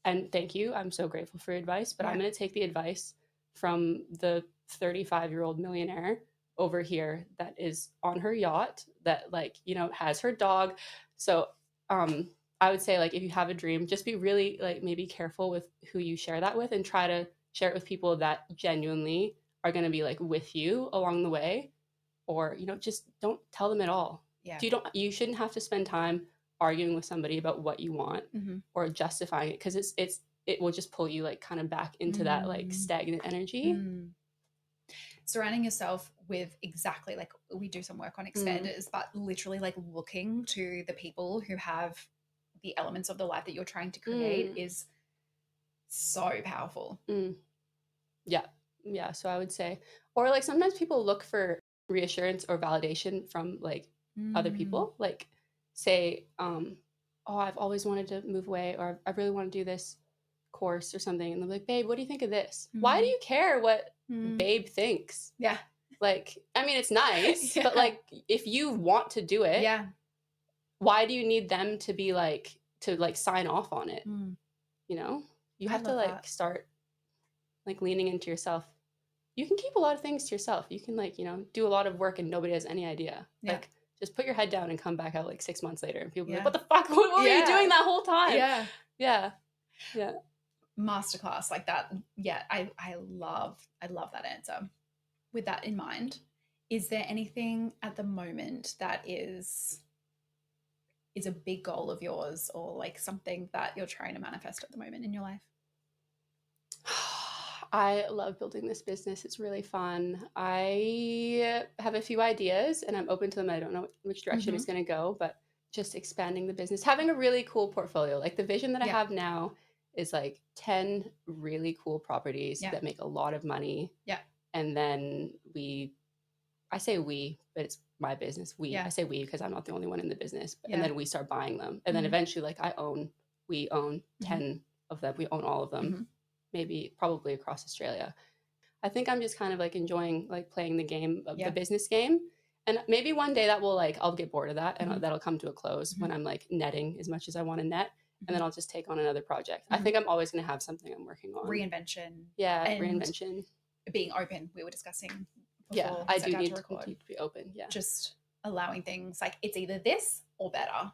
And thank you, I'm so grateful for your advice, but I'm going to take the advice from the 35-year-old millionaire over here that is on her yacht that like, you know, has her dog. So I would say like if you have a dream, just be really like maybe careful with who you share that with and try to share it with people that genuinely are going to be like with you along the way, or, you know, just don't tell them at all. Yeah. You shouldn't have to spend time arguing with somebody about what you want or justifying it, because it will just pull you like kind of back into that like stagnant energy. Surrounding yourself with exactly like we do some work on expanders, but literally like looking to the people who have the elements of the life that you're trying to create is so powerful. Yeah. So I would say, or like sometimes people look for reassurance or validation from like other people, like say, oh, I've always wanted to move away, or I really want to do this course or something. And they're like, babe, what do you think of this? Why do you care what babe thinks? Yeah. Like, I mean, it's nice, but like, if you want to do it, why do you need them to be like, to like sign off on it? You know, you have to like start like leaning into yourself. You can keep a lot of things to yourself. You can like, you know, do a lot of work and nobody has any idea. Like just put your head down and come back out like 6 months later and people be like, what the fuck? What were you doing that whole time? Yeah. Masterclass like that. Yeah. I love that answer. With that in mind, is there anything at the moment that is a big goal of yours, or like something that you're trying to manifest at the moment in your life? I love building this business. It's really fun. I have a few ideas and I'm open to them. I don't know which direction it's going to go, but just expanding the business, having a really cool portfolio. Like the vision that I have now is like 10 really cool properties that make a lot of money. And then I say we, but it's my business. I say we because I'm not the only one in the business. And then we start buying them. And then eventually like we own 10 of them. We own all of them. Maybe probably across Australia. I think I'm just kind of like enjoying like playing the game of the business game. And maybe one day that will like, I'll get bored of that and that'll come to a close when I'm like netting as much as I want to net. And then I'll just take on another project. I think I'm always going to have something I'm working on. Reinvention. Yeah, reinvention. Being open. We were discussing before. Yeah, I do need to be open. Yeah. Just allowing things like it's either this or better.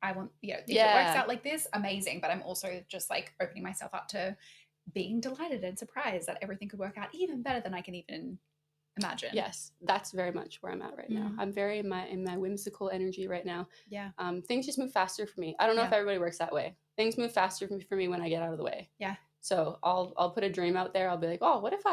I want, you know, if it works out like this, amazing. But I'm also just like opening myself up to being delighted and surprised that everything could work out even better than I can even imagine. Yes, that's very much where I'm at right now. I'm very in my whimsical energy right now. Yeah. Things just move faster for me. I don't know if everybody works that way. Things move faster for me when I get out of the way. Yeah. So I'll put a dream out there. I'll be like, oh, what if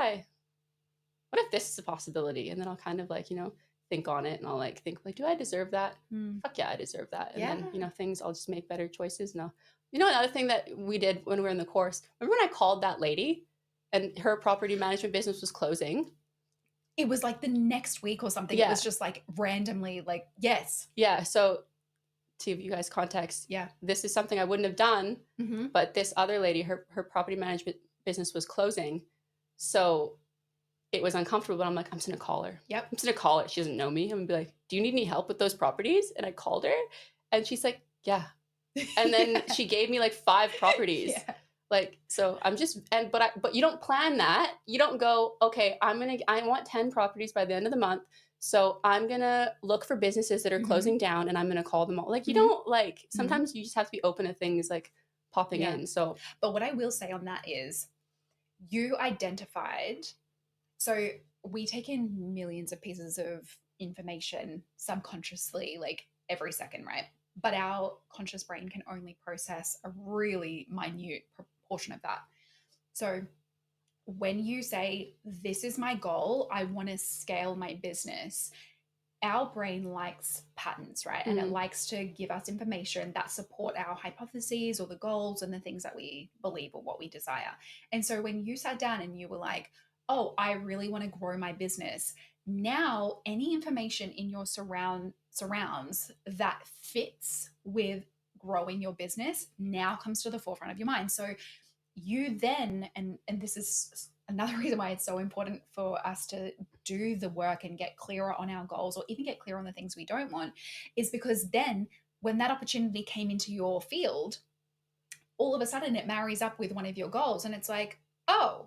this is a possibility? And then I'll kind of like, you know, think on it and I'll like think like, do I deserve that? Fuck yeah, I deserve that. And then, you know, I'll just make better choices. And you know, another thing that we did when we were in the course, remember when I called that lady and her property management business was closing? It was like the next week or something. It was just like randomly like, yes. Yeah. So to give you guys context, this is something I wouldn't have done, but this other lady, her property management business was closing. So it was uncomfortable, but I'm like, I'm just going to call her. I'm just going to call her. She doesn't know me. I'm going to be like, do you need any help with those properties? And I called her and she's like, yeah. And then she gave me like 5 properties. Like, so I'm just, but you don't plan that. You don't go, okay, I want 10 properties by the end of the month. So I'm going to look for businesses that are closing down and I'm going to call them all. Like, you don't like, sometimes you just have to be open to things like popping in. So, but what I will say on that is you identified, so we take in millions of pieces of information subconsciously, like every second, right? But our conscious brain can only process a really minute proportion of that. So when you say, this is my goal, I want to scale my business, our brain likes patterns, right? And it likes to give us information that support our hypotheses or the goals and the things that we believe or what we desire. And so when you sat down and you were like, oh, I really want to grow my business, now any information in your surrounds that fits with growing your business now comes to the forefront of your mind. So you then, and this is another reason why it's so important for us to do the work and get clearer on our goals, or even get clear on the things we don't want, is because then when that opportunity came into your field, all of a sudden it marries up with one of your goals, and it's like, oh,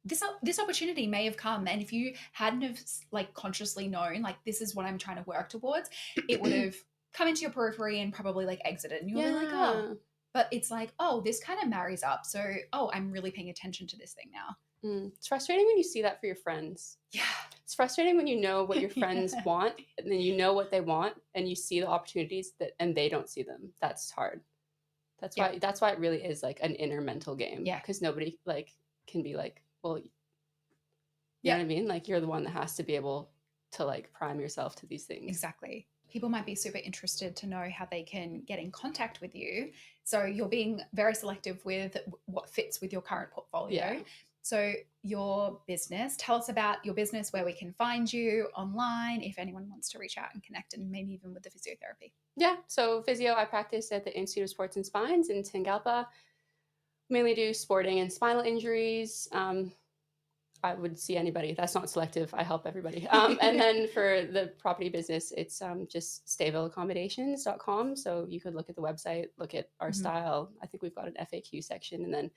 this opportunity may have come, and if you hadn't have like consciously known like this is what I'm trying to work towards, it would have come into your periphery and probably like exited, and you'll be like, oh. But it's like, oh, this kind of marries up. So, oh, I'm really paying attention to this thing now. It's frustrating when you see that for your friends. Yeah. It's frustrating when you know what your friends want, and then you know what they want, and you see the opportunities and they don't see them. That's hard. That's why it really is like an inner mental game. Yeah. Because nobody like can be like, well, you know what I mean? Like you're the one that has to be able to like prime yourself to these things. Exactly. People might be super interested to know how they can get in contact with you. So you're being very selective with what fits with your current portfolio. Yeah. So your business, tell us about your business, where we can find you online if anyone wants to reach out and connect, and maybe even with the physiotherapy. Yeah. So physio, I practice at the Institute of Sports and Spines in Tingalpa. Mainly do sporting and spinal injuries. I would see anybody. That's not selective. I help everybody. And then for the property business, it's just stayvilleaccommodations.com. So you could look at the website, look at our style. I think we've got an FAQ section, and then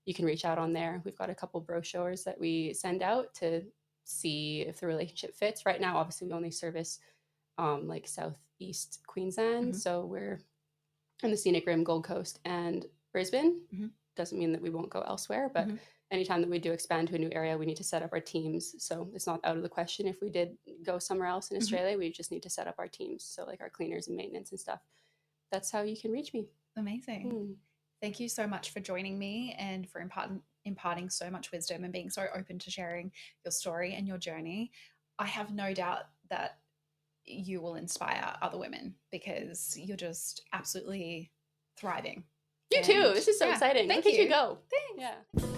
you can reach out on there. We've got a couple brochures that we send out to see if the relationship fits. Right now, obviously, we only service like Southeast Queensland. So we're in the Scenic Rim, Gold Coast, and Brisbane. Doesn't mean that we won't go elsewhere, but anytime that we do expand to a new area, we need to set up our teams. So it's not out of the question if we did go somewhere else in Australia. We just need to set up our teams. So like our cleaners and maintenance and stuff. That's how you can reach me. Amazing. Thank you so much for joining me and for imparting so much wisdom and being so open to sharing your story and your journey. I have no doubt that you will inspire other women because you're just absolutely thriving. You too. This is so exciting. Thank you. You Go. Thanks. Yeah.